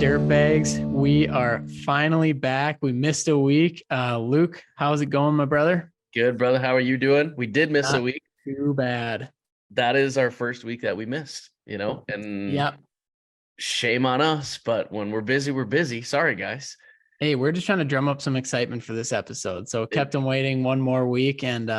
Dirtbags? We are finally back. We missed a week. Luke, how's it going, my brother? Good, brother. How are you doing? We did miss a Not week. too bad. That is our first week that we missed, and Yep. shame on us. But when we're busy, we're busy. Sorry, guys. Hey, we're just trying to drum up some excitement for this episode. So kept It- them waiting one more week. And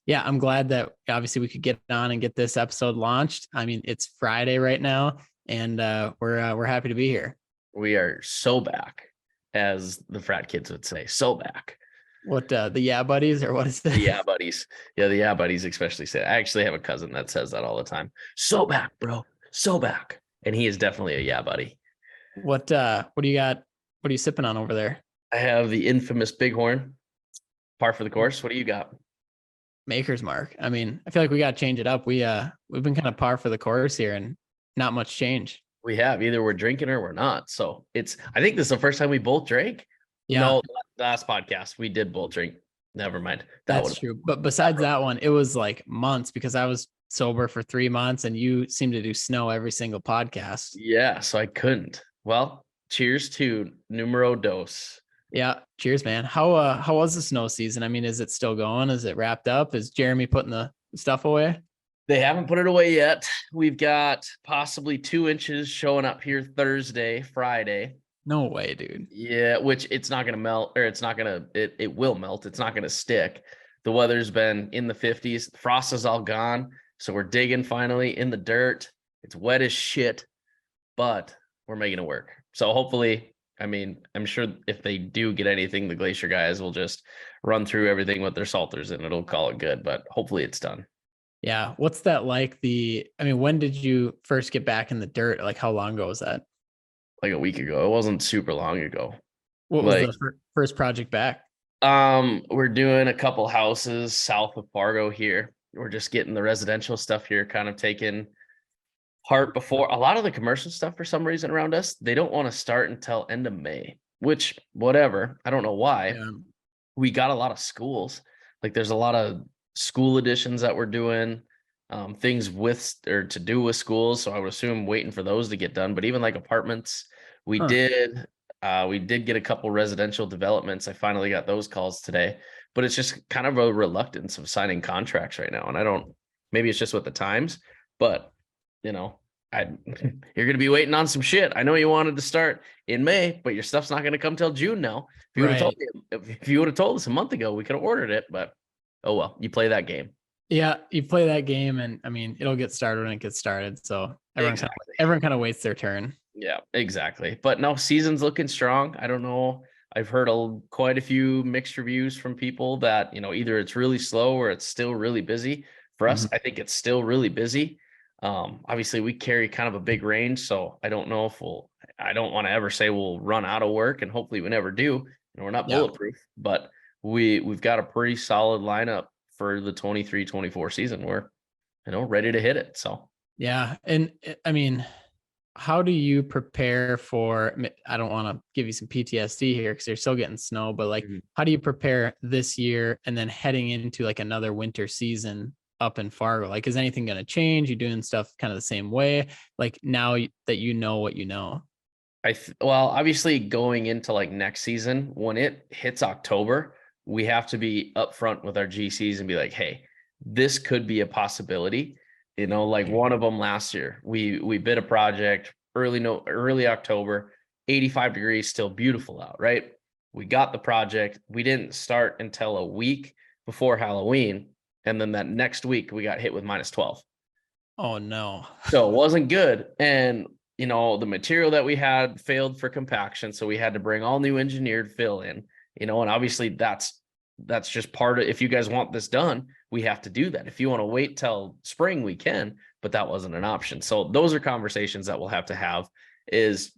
yeah, I'm glad that obviously we could get on and get this episode launched. I mean, it's Friday right now, and we're happy to be here. we are so back, as the frat kids would say, so back. What the yeah buddies or what is that? The yeah buddies. Yeah, the yeah buddies especially say. I actually have a cousin that says that all the time. So back, bro. So back. And he is definitely a yeah buddy. What do you got? What are you sipping on over there? I have the infamous Bighorn, par for the course. What do you got? Maker's Mark. I mean, I feel like we got to change it up. We've been kind of par for the course here and not much change. We have either we're drinking or we're not. So I think this is the first time we both drank. Yeah, No, last podcast we did both drink. Never mind. that's true. But besides that one, it was like months because I was sober for 3 months and you seem to do snow every single podcast. Yeah, so I couldn't. Well, cheers to numero dos. Yeah. Cheers, man. How was the snow season? I mean, is it still going? Is it wrapped up? Is Jeremy putting the stuff away? They haven't put it away yet. We've got possibly 2 inches showing up here Thursday, Friday. No way, dude. Yeah, which it's not gonna melt, or it will melt. It's not gonna stick. The weather's been in the 50s. The frost is all gone. So we're digging finally in the dirt. It's wet as shit, but we're making it work. So hopefully, I mean, I'm sure if they do get anything, the glacier guys will just run through everything with their salters and it'll call it good, but hopefully it's done. Yeah. What's that like? I mean, when did you first get back in the dirt? Like how long ago was that? Like a week ago. It wasn't super long ago. What was the first project back? We're doing a couple houses south of Fargo here. We're just getting the residential stuff here kind of taken part before a lot of the commercial stuff for some reason around us. They don't want to start until end of May, which whatever. I don't know why. Yeah. We got a lot of schools. Like there's a lot of school additions that we're doing, things with or to do with schools. So I would assume waiting for those to get done. But even like apartments, we did get a couple residential developments. I finally got those calls today, but it's just kind of a reluctance of signing contracts right now. And maybe it's just with the times, but you're going to be waiting on some shit. I know you wanted to start in May, but your stuff's not going to come till June now. If you would have told us a month ago, we could have ordered it, but oh well, you play that game. Yeah, you play that game, and I mean, it'll get started when it gets started. So everyone kind of waits their turn. Yeah, exactly. But no, season's looking strong. I don't know. I've heard quite a few mixed reviews from people that either it's really slow or it's still really busy. For us, I think it's still really busy. Obviously, we carry kind of a big range, so I don't know I don't want to ever say we'll run out of work, and hopefully we never do. We're not bulletproof, but we've got a pretty solid lineup for the 23-24 season. We're ready to hit it. So yeah. And I mean, how do you prepare for, I don't want to give you some PTSD here because you're still getting snow, but like, how do you prepare this year and then heading into like another winter season up in Fargo? Like, is anything going to change? You doing stuff kind of the same way? Like now that you know what you know? Well, obviously going into like next season, when it hits October, we have to be upfront with our GCs and be like, hey, this could be a possibility. Like one of them last year, we bid a project early October, 85 degrees, still beautiful out, right? We got the project. We didn't start until a week before Halloween. And then that next week we got hit with -12. Oh no. So it wasn't good. And the material that we had failed for compaction. So we had to bring all new engineered fill in, and obviously that's just part of, if you guys want this done, we have to do that. If you want to wait till spring, we can, but that wasn't an option. So those are conversations that we'll have to have. Is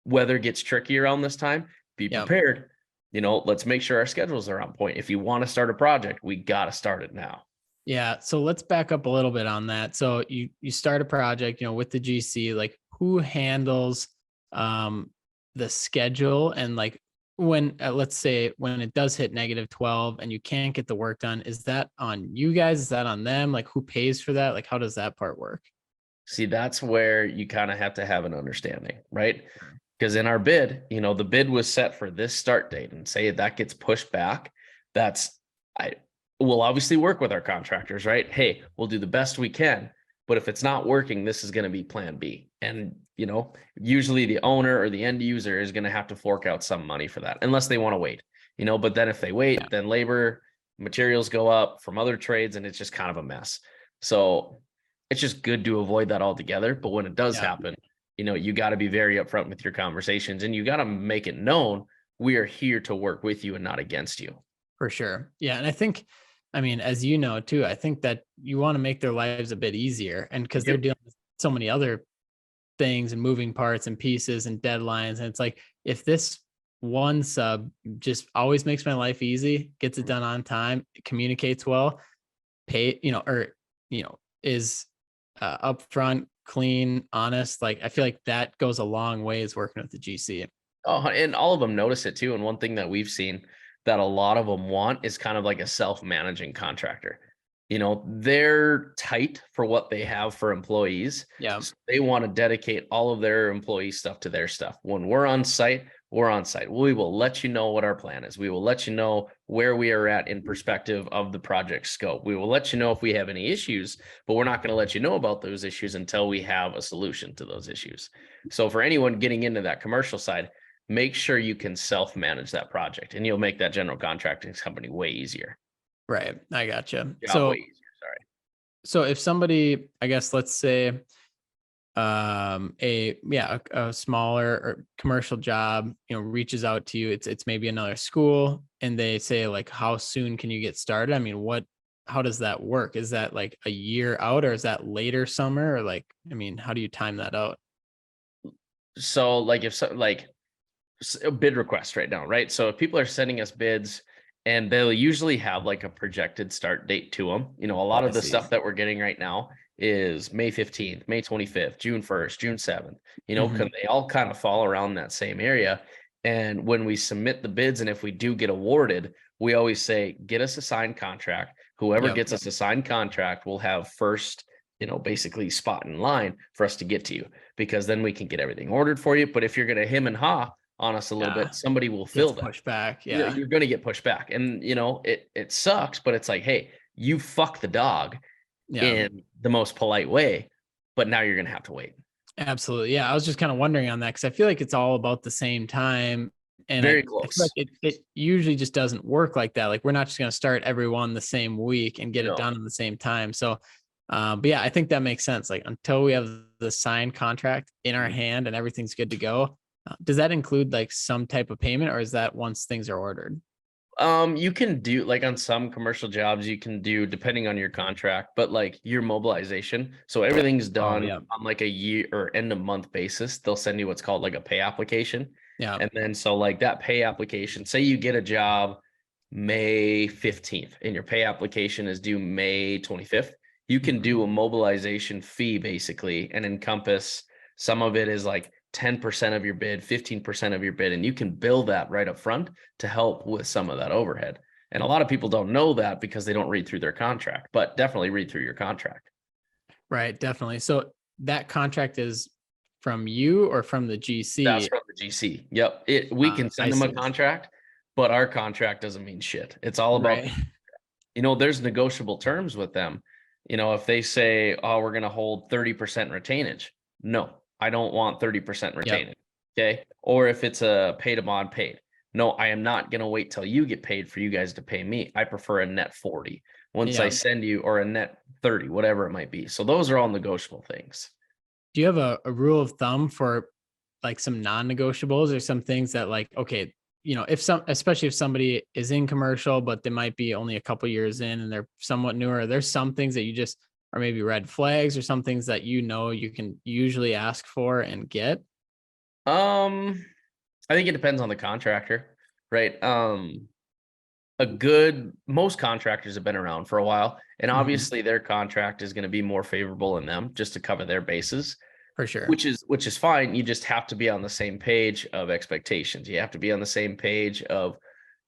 weather gets tricky around this time, be prepared. Let's make sure our schedules are on point. If you want to start a project, we got to start it now. Yeah. So let's back up a little bit on that. So you start a project, with the GC, like who handles the schedule and like when, let's say when it does hit -12 and you can't get the work done, is that on you guys? Is that on them? Like who pays for that? Like, how does that part work? See, that's where you kind of have to have an understanding, right? Because in our bid, the bid was set for this start date, and say that gets pushed back. I will obviously work with our contractors, right? Hey, we'll do the best we can, but if it's not working, this is going to be plan B. And, usually the owner or the end user is going to have to fork out some money for that, unless they want to wait, but then if they wait, then labor, materials go up from other trades, and it's just kind of a mess. So it's just good to avoid that altogether. But when it does happen, you got to be very upfront with your conversations, and you got to make it known we are here to work with you and not against you. For sure. Yeah. And I think, I mean, as you know, too, I think that you want to make their lives a bit easier, and because they're dealing with so many other things and moving parts and pieces and deadlines. And it's like, if this one sub just always makes my life easy, gets it done on time, communicates well, pay, is upfront, clean, honest. Like, I feel like that goes a long ways working with the GC. Oh, and all of them notice it too. And one thing that we've seen that a lot of them want is kind of like a self-managing contractor. They're tight for what they have for employees. Yeah. So they want to dedicate all of their employee stuff to their stuff. When we're on site, we're on site. We will let you know what our plan is. We will let you know where we are at in perspective of the project scope. We will let you know if we have any issues, but we're not going to let you know about those issues until we have a solution to those issues. So for anyone getting into that commercial side, make sure you can self-manage that project, and you'll make that general contracting company way easier. Right. I gotcha. Way easier. Sorry. So if somebody, I guess, let's say, a smaller or commercial job, reaches out to you, it's maybe another school, and they say, like, how soon can you get started? I mean, how does that work? Is that like a year out, or is that later summer, or like, I mean, how do you time that out? So like a bid request right now, right? So if people are sending us bids, and they'll usually have like a projected start date to them. A lot of the stuff that we're getting right now is May 15th, May 25th, June 1st, June 7th, because they all kind of fall around that same area. And when we submit the bids, and if we do get awarded, we always say, get us a signed contract. Whoever gets us a signed contract will have first, basically spot in line for us to get to you, because then we can get everything ordered for you. But if you're going to hem and haw on us a little bit, somebody will fill that. Push back. You're going to get pushed back, and it sucks, but it's like, hey, you fuck the dog in the most polite way, but now you're going to have to wait. Absolutely. Yeah. I was just kind of wondering on that, because I feel like it's all about the same time. And very I close. feel like it usually just doesn't work like that. Like, we're not just going to start everyone the same week and get it done at the same time. So, but yeah, I think that makes sense. Like, until we have the signed contract in our hand and everything's good to go, does that include like some type of payment, or is that once things are ordered? You can do, like, on some commercial jobs, you can do, depending on your contract, but like your mobilization. So everything's done on like a year or end of month basis. They'll send you what's called like a pay application. Yeah. And then, so like that pay application, say you get a job May 15th and your pay application is due May 25th. You can do a mobilization fee basically, and encompass, some of it is like 10% of your bid, 15% of your bid, and you can bill that right up front to help with some of that overhead. And a lot of people don't know that because they don't read through their contract, but definitely read through your contract. Right. Definitely. So that contract is from you or from the GC? That's from the GC. Yep. We can send them a contract, but our contract doesn't mean shit. It's all about, there's negotiable terms with them. If they say, oh, we're going to hold 30% retainage. No, I don't want 30% retainage. Okay. Or if it's a paid upon paid. No, I am not going to wait till you get paid for you guys to pay me. I prefer a net 40 once I send you, or a net 30, whatever it might be. So those are all negotiable things. Do you have a rule of thumb for like some non-negotiables, or some things that, like, okay, especially if somebody is in commercial, but they might be only a couple years in and they're somewhat newer, there's some things that you just are maybe red flags, or some things that you can usually ask for and get? I think it depends on the contractor, right? Most contractors have been around for a while, and obviously their contract is going to be more favorable in them just to cover their bases. For sure. Which is fine. You just have to be on the same page of expectations. You have to be on the same page of,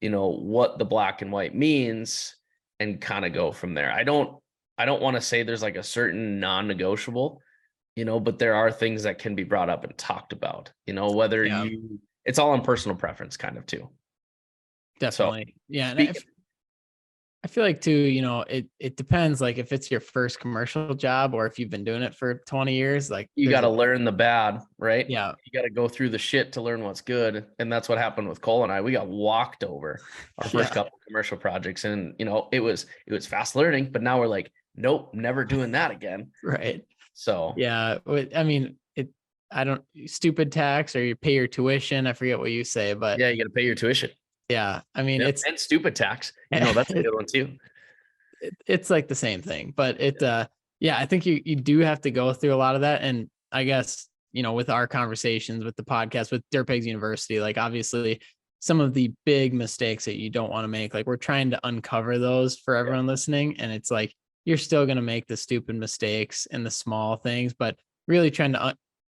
what the black and white means, and kind of go from there. I don't want to say there's like a certain non-negotiable, but there are things that can be brought up and talked about, whether Yeah, it's all on personal preference kind of too. So definitely. Yeah. And speaking, I feel like too, it depends, like if it's your first commercial job or if you've been doing it for 20 years, like you got to learn the bad, right? yeah, You got to go through the shit to learn what's good. And that's what happened with Cole and I. We got walked over our first yeah, couple of commercial projects. And it was fast learning, but now we're like, nope, never doing that again. right. So Yeah. I mean, I don't, stupid tax or you pay your tuition. I forget what you say, but yeah, you got to pay your tuition. yeah, I mean, Yep. And stupid tax. That's a good one too. it's like the same thing, but yeah, I think you do have to go through a lot of that. And I guess, with our conversations with the podcast with Dirtbags University, like obviously some of the big mistakes that you don't want to make, like we're trying to uncover those for everyone listening. And it's like, you're still going to make the stupid mistakes and the small things, but really trying to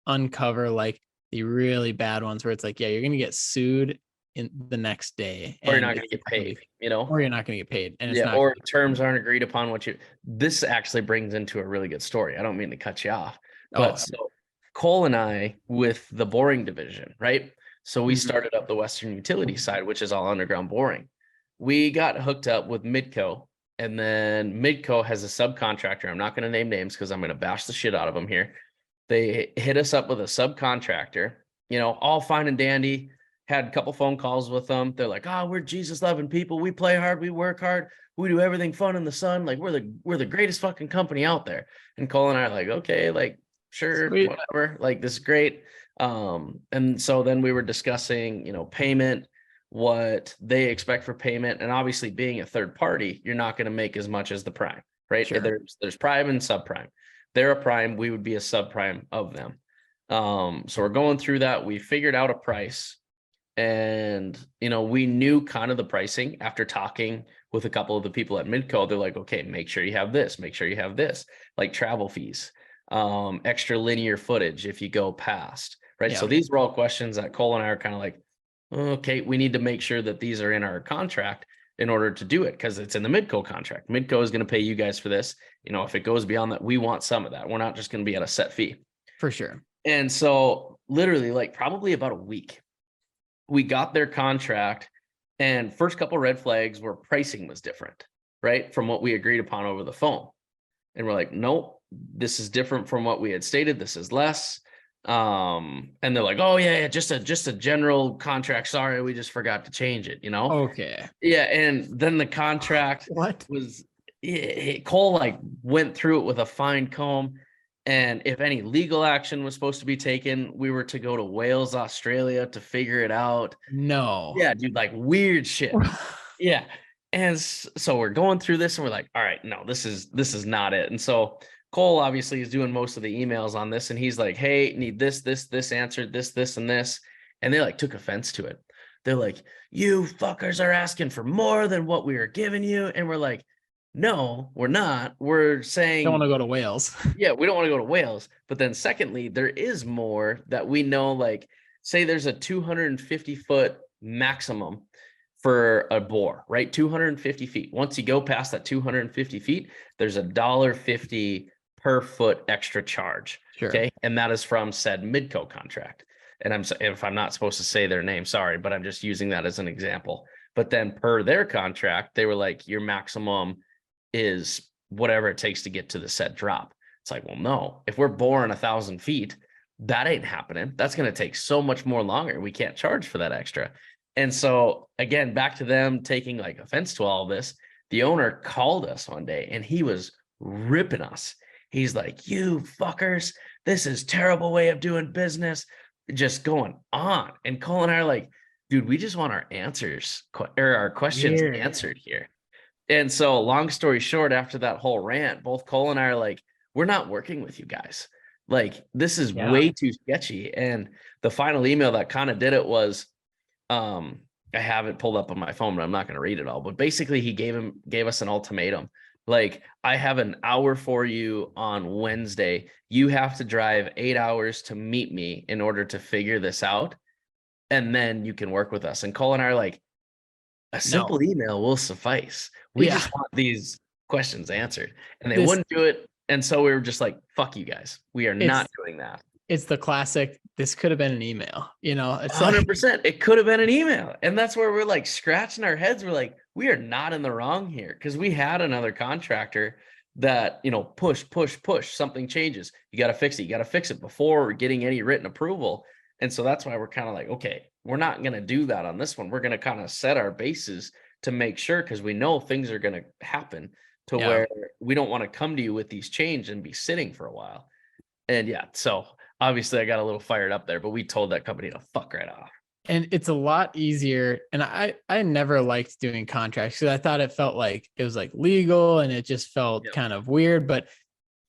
uncover like the really bad ones where it's like, yeah, you're going to get sued in the next day Or you're and not going to get paid, or you're not going to get paid and it's Yeah, not or terms aren't agreed upon this actually brings into a really good story. I don't mean to cut you off, but oh so Cole and I with the boring division, right? So we mhm. started up the Western Utility side, which is all underground boring. We got hooked up with Midco, and then Midco has a subcontractor. I'm not going to name names because I'm going to bash the shit out of them here. They hit us up with a subcontractor, all fine and dandy. Had a couple phone calls with them. They're like, "Oh, we're Jesus loving people. We play hard, we work hard, we do everything fun in the sun. Like we're the greatest fucking company out there." And Cole and I are like, "Okay, like sure, Sweet. whatever. Like this is great." And so then we were discussing, payment, what they expect for payment, and obviously being a third party, you're not going to make as much as the prime, right? Sure. There's prime and subprime. They're a prime, we would be a subprime of them. So we're going through that. We figured out a price, and we knew kind of the pricing after talking with a couple of the people at Midco. They're like, okay, make sure you have this, make sure you have this, like travel fees, extra linear footage if you go past, right? Yeah. So these were all questions that Cole and I are kind of like, okay, we need to make sure that these are in our contract in order to do it, because it's in the Midco contract. Midco is going to pay you guys for this. If it goes beyond that, we want some of that. We're not just going to be at a set fee. For sure. And so literally like probably about a week, we got their contract, and first couple red flags were pricing was different, right? From what we agreed upon over the phone. And we're like, nope, this is different from what we had stated. This is less. And they're like, oh yeah, just a general contract. Sorry, we just forgot to change it, Okay. Yeah. And then the contract What? was Cole like went through it with a fine comb. And if any legal action was supposed to be taken, we were to go to Wales, Australia to figure it out. No. Yeah, dude, like weird shit. Yeah. And so we're going through this and we're like, all right, no, this is not it. And so Cole obviously is doing most of the emails on this, and he's like, hey, need this answered, this, and this. And they like took offense to it. They're like, you fuckers are asking for more than what we are giving you. And we're like, no, we're not. We're saying, Don't want to go to Wales. yeah, we don't want to go to Wales. But then secondly, there is more that we know, like say there's a 250-foot maximum for a bore, right? 250 feet. Once you go past that 250 feet, there's $1.50 per foot extra charge. Sure. Okay. And that is from said Midco contract. And if I'm not supposed to say their name, sorry, but I'm just using that as an example. But then per their contract, they were like, your maximum is whatever it takes to get to the set drop. It's like, well, no, if we're boring 1,000 feet, that ain't happening. That's going to take so much more longer. We can't charge for that extra. And so again, back to them taking like offense to all of this, the owner called us one day and he was ripping us. He's like, you fuckers, this is terrible way of doing business. Just going on. And Cole and I are like, dude, we just want our answers or our questions answered here. And so long story short, after that whole rant, both Cole and I are like, we're not working with you guys. Like, this is way too sketchy. And the final email that kind of did it was, I have it pulled up on my phone, but I'm not going to read it all. But basically he gave us an ultimatum. Like, I have an hour for you on Wednesday. You have to drive 8 hours to meet me in order to figure this out. And then you can work with us. And Cole and I are like, a simple email will suffice. We just want these questions answered. And they wouldn't do it. And so we were just like, fuck you guys. We are not doing that. It's the classic, this could have been an email, it's 100%. It could have been an email. And that's where we're like scratching our heads. We're like, we are not in the wrong here. Cause we had another contractor that, push, something changes. You got to fix it. You got to fix it before getting any written approval. And so that's why we're kind of like, okay, we're not going to do that on this one. We're going to kind of set our bases to make sure, because we know things are going to happen to where we don't want to come to you with these change and be sitting for a while. And so obviously I got a little fired up there, but we told that company to fuck right off. And it's a lot easier. And I never liked doing contracts because I thought it felt like it was like legal and it just felt kind of weird, but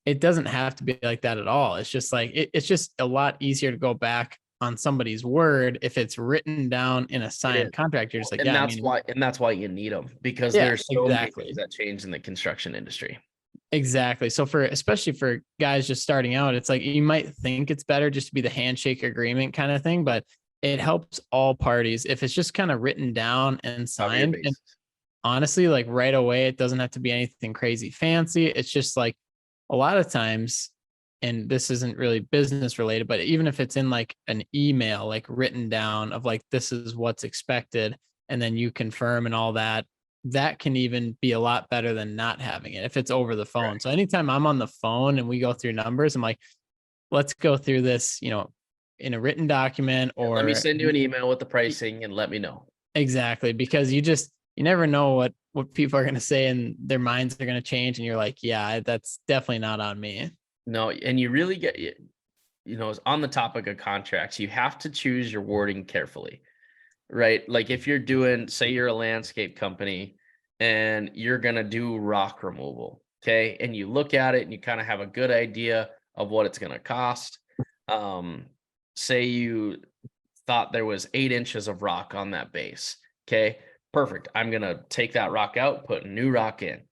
it doesn't have to be like that at all. It's just like, it's just a lot easier to go back on somebody's word if it's written down in a signed contract. You're just like, that's why you need them, because there's so many things that change in the construction industry. Exactly. So especially for guys just starting out, it's like, you might think it's better just to be the handshake agreement kind of thing, but it helps all parties if it's just kind of written down and signed. And honestly, like right away, it doesn't have to be anything crazy fancy. It's just like a lot of times, and this isn't really business related, but even if it's in like an email, like written down of like, this is what's expected, and then you confirm and all that, that can even be a lot better than not having it if it's over the phone. So anytime I'm on the phone and we go through numbers, I'm like, let's go through this, in a written document, or let me send you an email with the pricing and let me know. Exactly. Because you never know what people are going to say and their minds are going to change. And you're like, yeah, that's definitely not on me. No. And you really get, on the topic of contracts, you have to choose your wording carefully, right? Like if you're doing, say you're a landscape company and you're going to do rock removal. Okay. And you look at it and you kind of have a good idea of what it's going to cost. Say you thought there was 8 inches of rock on that base. Okay, perfect. I'm going to take that rock out, put new rock in.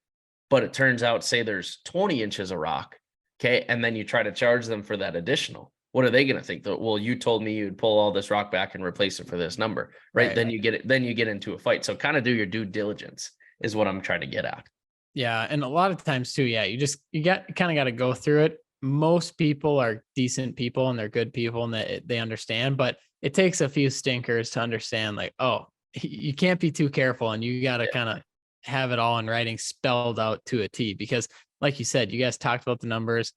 But it turns out, say there's 20 inches of rock. Okay. And then you try to charge them for that additional. What are they going to think? That, well, you told me you'd pull all this rock back and replace it for this number, right? Then you get it. Then you get into a fight. So kind of do your due diligence is what I'm trying to get at. Yeah. And a lot of times too, you kind of got to go through it. Most people are decent people and they're good people and they understand, but it takes a few stinkers to understand like, oh, you can't be too careful and you got to kind of have it all in writing spelled out to a T, because like you said, you guys talked about the numbers,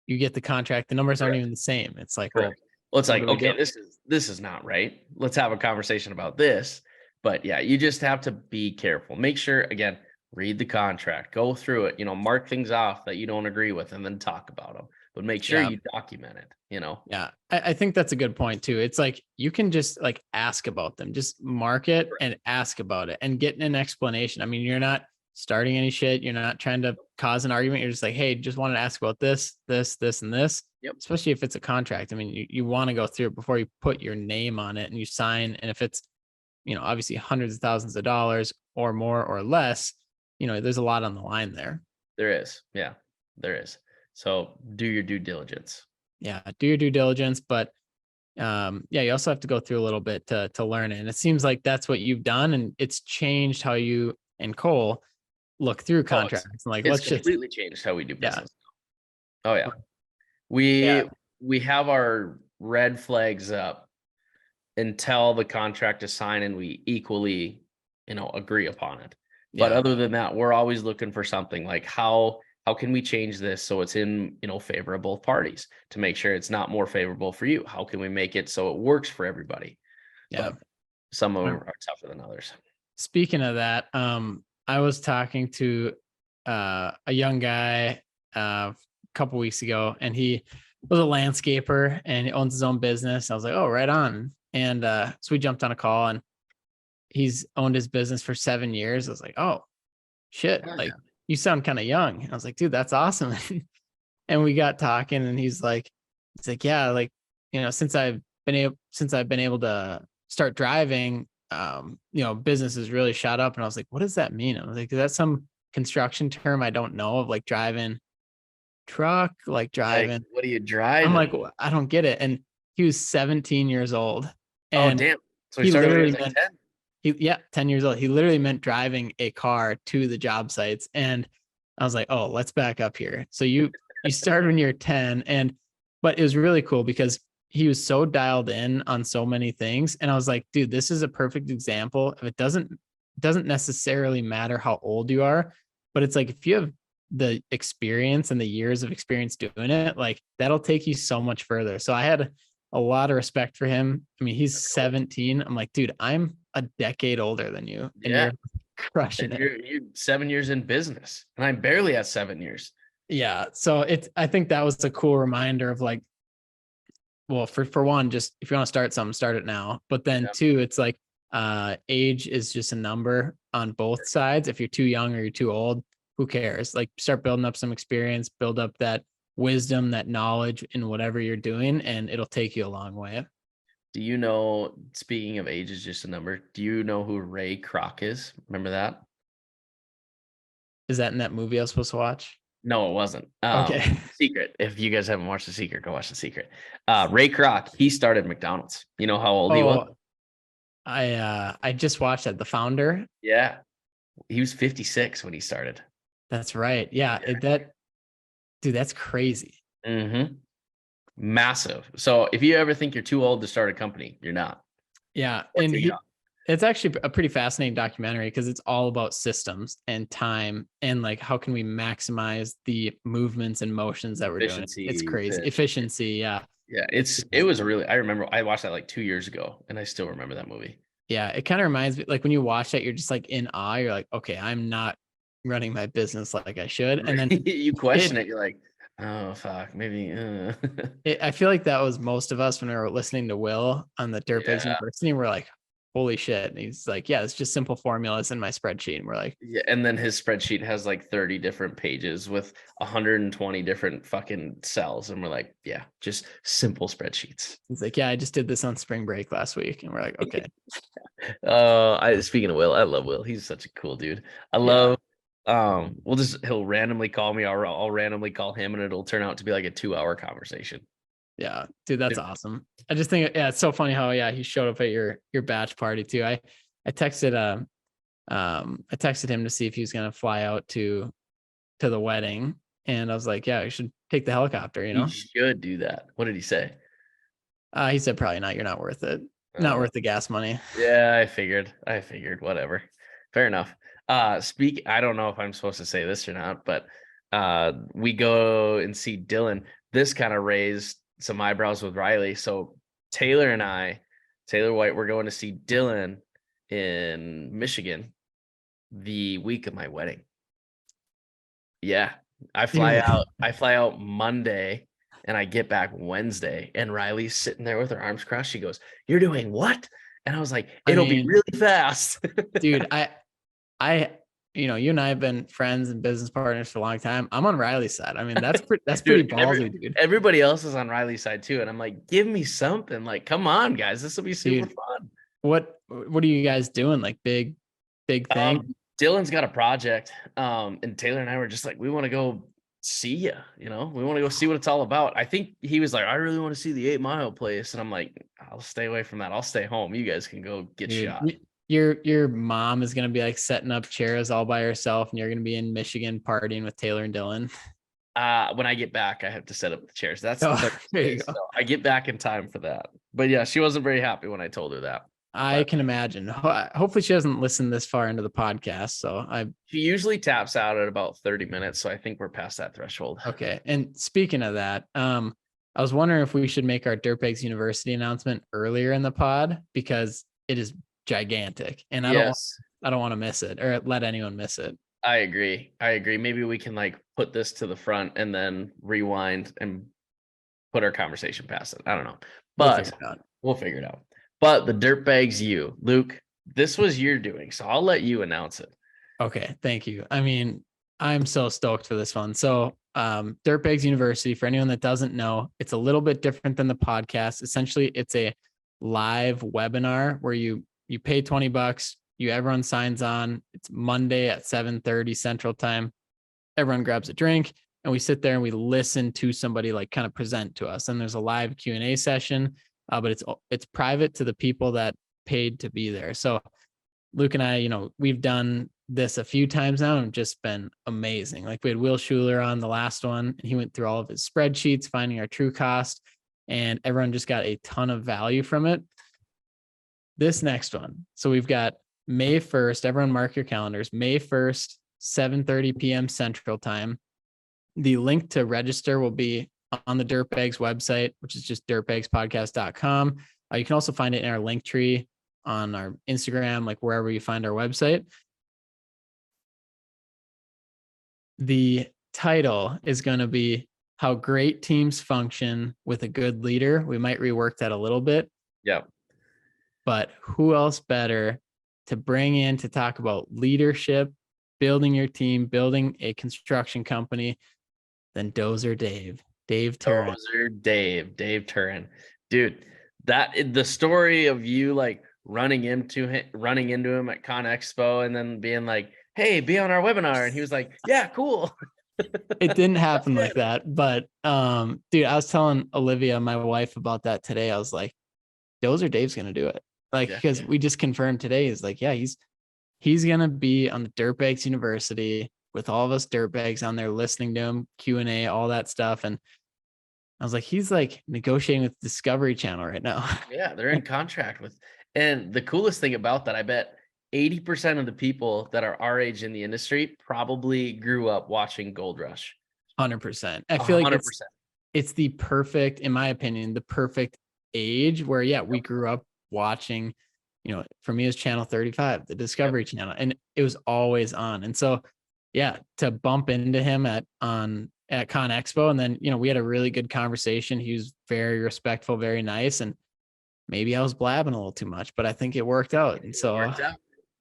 you get the contract, the numbers aren't even the same. It's like, well, it's like, okay, this is not right. Let's have a conversation about this. But you just have to be careful. Make sure, again, read the contract, go through it, mark things off that you don't agree with and then talk about them, but make sure you document it, Yeah. I think that's a good point too. It's like, you can just like ask about them, just mark it and ask about it and get an explanation. I mean, you're not starting any shit. You're not trying to cause an argument. You're just like, hey, just wanted to ask about this, and this, especially if it's a contract. I mean, you want to go through it before you put your name on it and you sign. And if it's, obviously hundreds of thousands of dollars or more or less, there's a lot on the line there. There is. Yeah, there is. So do your due diligence. Yeah, do your due diligence. But you also have to go through a little bit to learn it. And it seems like that's what you've done. And it's changed how you and Cole look through contracts. And like, it's completely changed how we do business. Oh yeah. We have our red flags up until the contract is signed and we equally, agree upon it. But other than that, we're always looking for something like how can we change this so it's in, favor of both parties to make sure it's not more favorable for you? How can we make it so it works for everybody? Yeah. But some of them are tougher than others. Speaking of that, I was talking to a young guy a couple weeks ago, and he was a landscaper and he owns his own business. I was like, oh, right on. And so we jumped on a call, and he's owned his business for 7 years. I was like, oh shit, like you sound kind of young. And I was like, dude, that's awesome. And we got talking, and he's like, yeah, like, since I've been able to start driving, business has really shot up. And I was like, what does that mean? I was like, is that some construction term I don't know of, like driving truck, like driving? Like, what are you driving? I'm like, well, I don't get it. And he was 17 years old. And damn. So he started when he was like 10? 10 years old. He literally meant driving a car to the job sites. And I was like, oh, let's back up here. So you started when you're 10, but it was really cool because he was so dialed in on so many things. And I was like, dude, this is a perfect example of it doesn't necessarily matter how old you are, but it's like if you have the experience and the years of experience doing it, like that'll take you so much further. So I had a lot of respect for him. I mean, he's 17. I'm like, dude, I'm a decade older than you, and Yeah. you're crushing And it. you're 7 years in business, and I'm barely at 7 years. Yeah. So I think that was a cool reminder of like, well, for one, just if you want to start something, start it now. But then Yeah. two, it's like age is just a number on both sides. If you're too young or you're too old, who cares? Like start building up some experience, build up that wisdom, that knowledge in whatever you're doing, and it'll take you a long way. Do you know, speaking of age is just a number, do you know who Ray Kroc is? Remember that? Is that in that movie I was supposed to watch? No, it wasn't. Okay. Secret. If you guys haven't watched The Secret, go watch The Secret. Ray Kroc, he started McDonald's. You know how old he was? Oh, I just watched that. The founder. Yeah. He was 56 when he started. That's right. Yeah. That dude, that's crazy. Mm-hmm. Massive. So if you ever think you're too old to start a company, you're not. Yeah. Or And too young. it's actually a pretty fascinating documentary because it's all about systems and time and like how can we maximize the movements and motions that we're doing. It's Efficiency. crazy. Efficiency. Yeah. Yeah. It was a really, I remember I watched that like 2 years ago and I still remember that movie. Yeah. It kind of reminds me like when you watch that, you're just like in awe. You're like, okay, I'm not running my business like I should. And then You question it. You're like, oh, fuck, maybe. I feel like that was most of us when we were listening to Will on the Dirtbags Yeah. University. And we're like, holy shit. And he's like, yeah, it's just simple formulas in my spreadsheet. And we're like, Yeah, and then his spreadsheet has like 30 different pages with 120 different fucking cells. And we're like, yeah, just simple spreadsheets. he's like, yeah, I just did this on spring break last week. And we're like, okay. I speaking of Will, I love Will. He's such a cool dude. I Yeah. love he'll randomly call me, or I'll randomly call him, and it'll turn out to be like a 2-hour conversation. Yeah, dude, that's awesome. I just think, yeah, it's so funny how, yeah, he showed up at your batch party too. I texted I texted him to see if he was gonna fly out to the wedding, and I was like, yeah, you should take the helicopter, you He know. should do that. What did he say? He said probably not. You're not worth it. Not worth the gas money. Yeah, I figured. Whatever. Fair enough. I don't know if I'm supposed to say this or not, but we go and see Dylan. This kind of raised some eyebrows with Riley. So Taylor and I, Taylor White, we're going to see Dylan in Michigan the week of my wedding. Yeah. I fly out Monday and I get back Wednesday, and Riley's sitting there with her arms crossed. She goes, "You're doing what?" And I was like, "It'll be really fast." Dude, you and I have been friends and business partners for a long time. I'm on Riley's side. I mean, that's pretty ballsy, dude. Everybody else is on Riley's side too. And I'm like, give me something. Like, come on, guys. This will be super fun. What are you guys doing? Like big thing? Dylan's got a project. And Taylor and I were just like, we want to go see you. We want to go see what it's all about. I think he was like, I really want to see the 8 Mile place. And I'm like, I'll stay away from that. I'll stay home. You guys can go get shot. Your mom is gonna be like setting up chairs all by herself, and you're gonna be in Michigan partying with Taylor and Dylan. When I get back, I have to set up the chairs. That's there you go. So I get back in time for that. But yeah, she wasn't very happy when I told her that. I can imagine. Hopefully she doesn't listen this far into the podcast. She usually taps out at about 30 minutes. So I think we're past that threshold. Okay. And speaking of that, I was wondering if we should make our Dirtbags University announcement earlier in the pod, because it is gigantic, and I don't want to miss it or let anyone miss it. I agree. Maybe we can like put this to the front and then rewind and put our conversation past it. I don't know, but we'll figure it out. But the Dirtbags U, Luke, this was your doing, so I'll let you announce it. Okay, thank you. I mean, I'm so stoked for this one. So Dirtbags University, for anyone that doesn't know, it's a little bit different than the podcast. Essentially, it's a live webinar where you pay $20, everyone signs on. It's Monday at 7:30 Central Time. Everyone grabs a drink and we sit there and we listen to somebody like kind of present to us. And there's a live Q&A session, but it's private to the people that paid to be there. So Luke and I, we've done this a few times now and just been amazing. Like we had Will Schuler on the last one, and he went through all of his spreadsheets, finding our true cost, and everyone just got a ton of value from it. This next one. So we've got May 1st. Everyone mark your calendars. May 1st, 7:30 p.m. Central Time. The link to register will be on the Dirtbags website, which is just dirtbagspodcast.com. You can also find it in our link tree on our Instagram, like wherever you find our website. The title is going to be How Great Teams Function with a Good Leader. We might rework that a little bit. Yeah. But who else better to bring in to talk about leadership, building your team, building a construction company than Dozer Dave Turin. Dave Turin. Dude, the story of you like running into him at Con Expo and then being like, hey, be on our webinar. And he was like, yeah, cool. It didn't happen like that. But dude, I was telling Olivia, my wife, about that today. I was like, Dozer Dave's gonna do it. Like, because we just confirmed today, is like, yeah, he's gonna be on the Dirtbags University with all of us dirtbags on there listening to him, Q&A, all that stuff. And I was like, he's like negotiating with Discovery Channel right now. Yeah, they're in contract with, and the coolest thing about that, I bet 80% of the people that are our age in the industry probably grew up watching Gold Rush. 100%. I feel like it's the perfect, in my opinion, the perfect age where, yeah, we grew up watching, for me, it was Channel 35, the Discovery Channel, and it was always on. And so, yeah, to bump into him at Con Expo, and then, we had a really good conversation. He was very respectful, very nice. And maybe I was blabbing a little too much, but I think it worked out. And so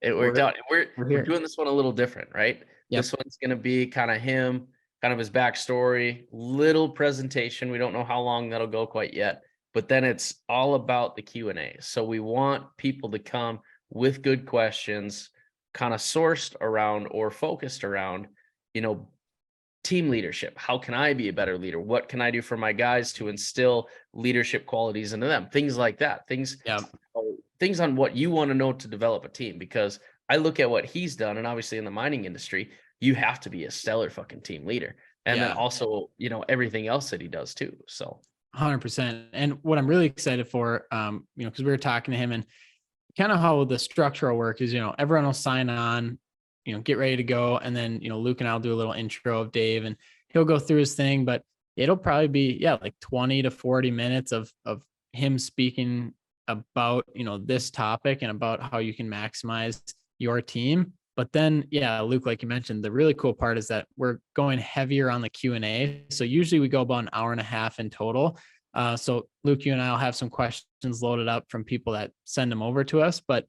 it worked out. We're doing this one a little different, right? Yep. This one's going to be kind of him, kind of his backstory, little presentation. We don't know how long that'll go quite yet, but then it's all about the Q&A. So we want people to come with good questions, kind of sourced around or focused around, team leadership. How can I be a better leader? What can I do for my guys to instill leadership qualities into them? Things like that. Things on what you want to know to develop a team. Because I look at what he's done, and obviously in the mining industry, you have to be a stellar fucking team leader. And then also, everything else that he does too. So 100%. And what I'm really excited for, because we were talking to him, and kind of how the structure will work is, everyone will sign on, get ready to go. And then, Luke and I'll do a little intro of Dave, and he'll go through his thing, but it'll probably be, like 20 to 40 minutes of him speaking about, this topic and about how you can maximize your team. But then, Luke, like you mentioned, the really cool part is that we're going heavier on the Q&A. So usually we go about an hour and a half in total. So Luke, you and I will have some questions loaded up from people that send them over to us, but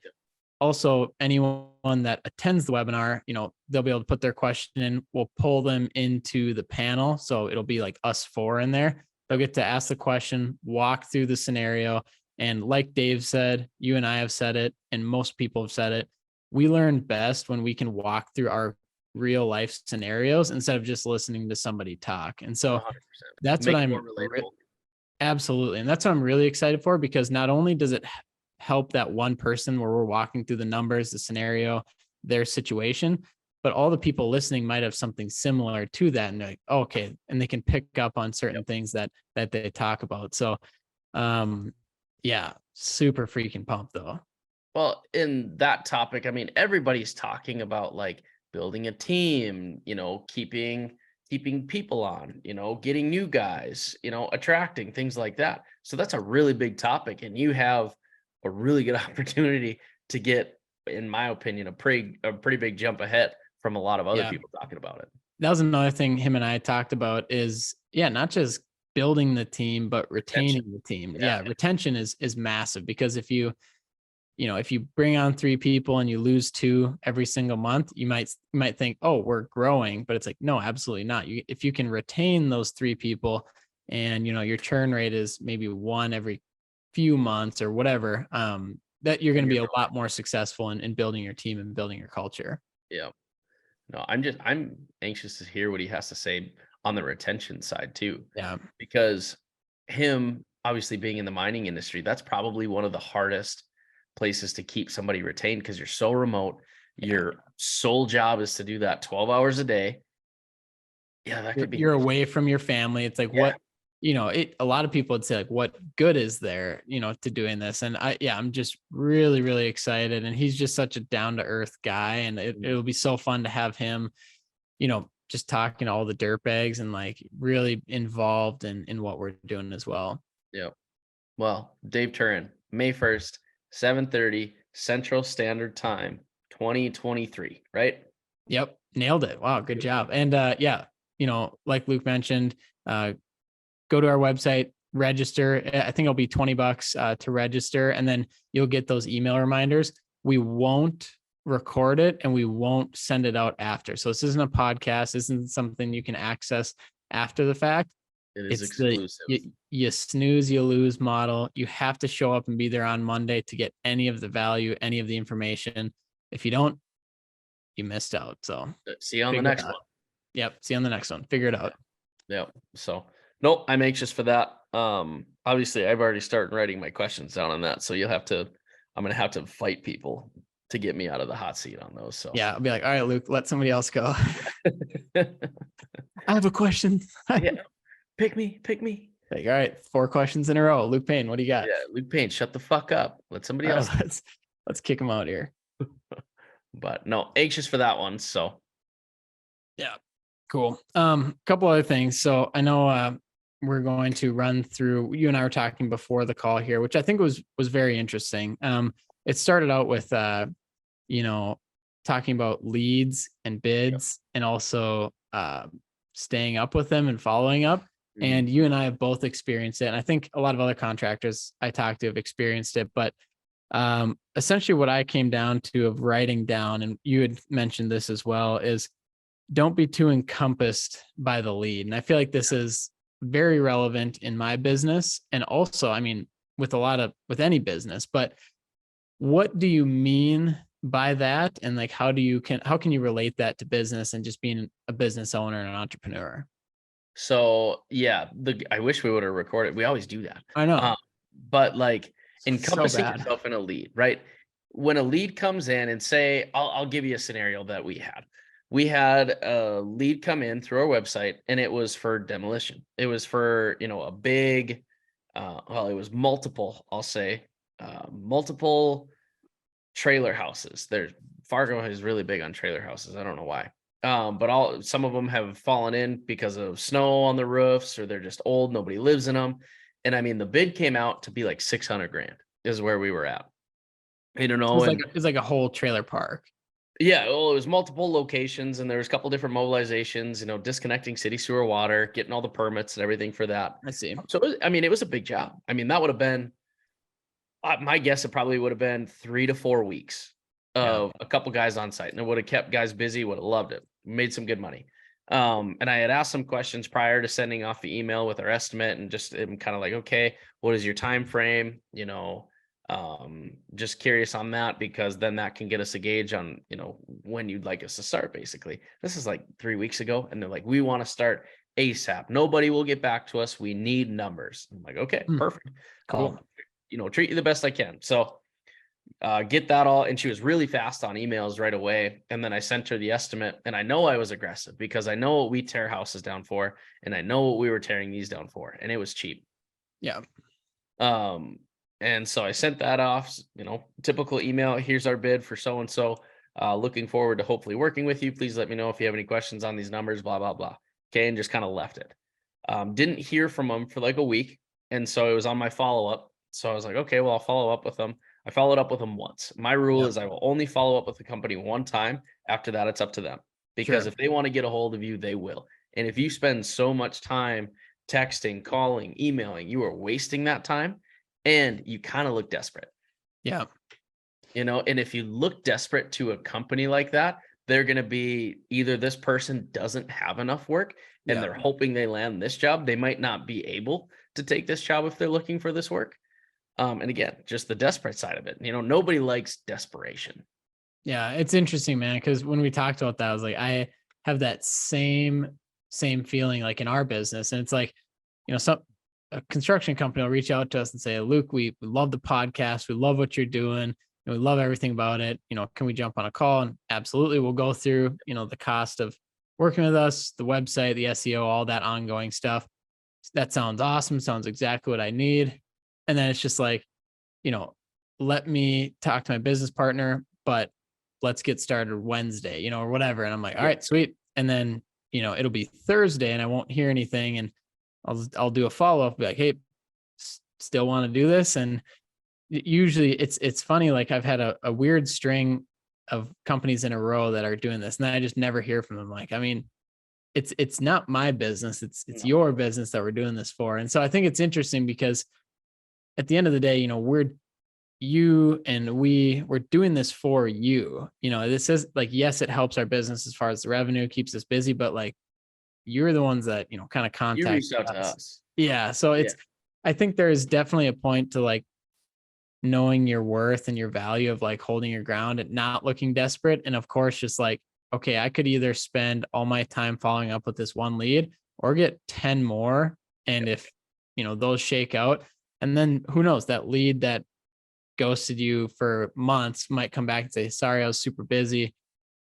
also anyone that attends the webinar, they'll be able to put their question in. We'll pull them into the panel. So it'll be like us four in there. They'll get to ask the question, walk through the scenario. And like Dave said, you and I have said it, and most people have said it, we learn best when we can walk through our real life scenarios instead of just listening to somebody talk. And so 100%. That's what I'm absolutely. And that's what I'm really excited for, because not only does it help that one person where we're walking through the numbers, the scenario, their situation, but all the people listening might have something similar to that. And they're like, oh, okay. And they can pick up on certain things that they talk about. So, super freaking pumped though. Well, in that topic, I mean, everybody's talking about like building a team, keeping people on, getting new guys, attracting things like that. So that's a really big topic, and you have a really good opportunity to get, in my opinion, a pretty big jump ahead from a lot of other people talking about it. That was another thing him and I talked about is, not just building the team, but retaining the team. Yeah. Retention is massive, because if you bring on 3 people and you lose 2 every single month, you might think, oh, we're growing, but it's like, no, absolutely not. If you can retain those 3 people and, your churn rate is maybe 1 every few months or whatever, that you're going to be a lot more successful in building your team and building your culture. Yeah. No, I'm anxious to hear what he has to say on the retention side too. Yeah. Because him obviously being in the mining industry, that's probably one of the hardest places to keep somebody retained, because you're so remote. your sole job is to do that 12 hours a day. Yeah, that could be. You're away from your family. It's like, Yeah. what, a lot of people would say like, what good is there, to doing this? And I'm just really, really excited. And he's just such a down to earth guy. And it'll be so fun to have him, just talking to all the dirt bags and like really involved in what we're doing as well. Yeah. Well, Dave Turin, May 1st, 7:30 Central Standard Time, 2023, right? Yep. Nailed it. Wow. Good job. And like Luke mentioned, go to our website, register. I think it'll be $20 to register, and then you'll get those email reminders. We won't record it and we won't send it out after. So this isn't a podcast. This isn't something you can access after the fact. It is It's exclusive. you snooze, you lose model. You have to show up and be there on Monday to get any of the value, any of the information. If you don't, you missed out. So see you on the next one. Yep. See you on the next one. Figure it out. Yeah. So nope, I'm anxious for that. Obviously I've already started writing my questions down on that. So I'm gonna have to fight people to get me out of the hot seat on those. So yeah, I'll be like, all right, Luke, let somebody else go. I have a question. Yeah. Pick me. Like, all right, 4 questions in a row. Luke Payne, what do you got? Yeah, Luke Payne, shut the fuck up. Let somebody else. Let's kick him out here. But no, anxious for that one. So yeah, cool. Couple other things. So I know we're going to run through. You and I were talking before the call here, which I think was very interesting. It started out with talking about leads and bids, and also staying up with them and following up. And you and I have both experienced it. And I think a lot of other contractors I talked to have experienced it. But essentially what I came down to of writing down, and you had mentioned this as well, is don't be too encompassed by the lead. And I feel like this is very relevant in my business. And also, I mean, with any business, but what do you mean by that? And like, how can you relate that to business and just being a business owner and an entrepreneur? So yeah, I wish we would have recorded. We always do that. I know. But like encompassing So yourself in a lead, right? When a lead comes in, and say, I'll give you a scenario that we had. We had a lead come in through our website, and it was for demolition. It was for, a big, it was multiple, I'll say, multiple trailer houses. Fargo is really big on trailer houses. I don't know why. But some of them have fallen in because of snow on the roofs, or they're just old. Nobody lives in them. And I mean, the bid came out to be like 600 grand is where we were at. I don't know. It's like a whole trailer park. Yeah. Well, it was multiple locations, and there was a couple different mobilizations, disconnecting city sewer water, getting all the permits and everything for that. I see. So, it was a big job. I mean, that would have been, my guess, it probably would have been 3 to 4 weeks of a couple guys on site, and it would have kept guys busy, would have loved it, made some good money. And I had asked some questions prior to sending off the email with our estimate, and just kind of like, okay, what is your time frame? Just curious on that, because then that can get us a gauge on, when you'd like us to start. Basically, this is like 3 weeks ago, and they're like, we want to start ASAP. Nobody will get back to us. We need numbers. I'm like, okay, perfect. Cool. Treat you the best I can. So get that all. And she was really fast on emails right away. And then I sent her the estimate, and I know I was aggressive because I know what we tear houses down for, and I know what we were tearing these down for, and it was cheap. Yeah. And so I sent that off, typical email. Here's our bid for so-and-so. Looking forward to hopefully working with you. Please let me know if you have any questions on these numbers, blah, blah, blah. Okay. And just kind of left it. Didn't hear from them for like a week. And so it was on my follow-up. So I was like, okay, well, I'll follow up with them. I followed up with them once. My rule is I will only follow up with the company one time. After that, it's up to them, because if they want to get a hold of you, they will. And if you spend so much time texting, calling, emailing, you are wasting that time, and you kind of look desperate. Yeah. And if you look desperate to a company like that, they're going to be either this person doesn't have enough work and they're hoping they land this job. They might not be able to take this job if they're looking for this work. And again, just the desperate side of it. Nobody likes desperation. Yeah, it's interesting, man, because when we talked about that, I was like, I have that same feeling like in our business. And it's like, a construction company will reach out to us and say, Luke, we love the podcast. We love what you're doing. we love everything about it. Can we jump on a call? And absolutely, we'll go through, the cost of working with us, the website, the SEO, all that ongoing stuff. That sounds awesome. Sounds exactly what I need. And then it's just like, you know, let me talk to my business partner, but let's get started Wednesday, or whatever. And I'm like, all Yeah. right, sweet. And then, it'll be Thursday and I won't hear anything. And I'll do a follow up, be like, hey, still want to do this? And usually it's funny. Like I've had a weird string of companies in a row that are doing this, and I just never hear from them. Like, I mean, it's not my business. It's No, your business that we're doing this for. And so I think it's interesting because at the end of the day, we're doing this for you. This is like, yes, it helps our business as far as the revenue, keeps us busy, but like you're the ones that, kind of you contact reached out to us. us. Yeah. So Yeah. I think there is definitely a point to like knowing your worth and your value of like holding your ground and not looking desperate. And of course, just like, okay, I could either spend all my time following up with this one lead or get 10 more. And if, those shake out, and then who knows, that lead that ghosted you for months might come back and say, sorry, I was super busy, it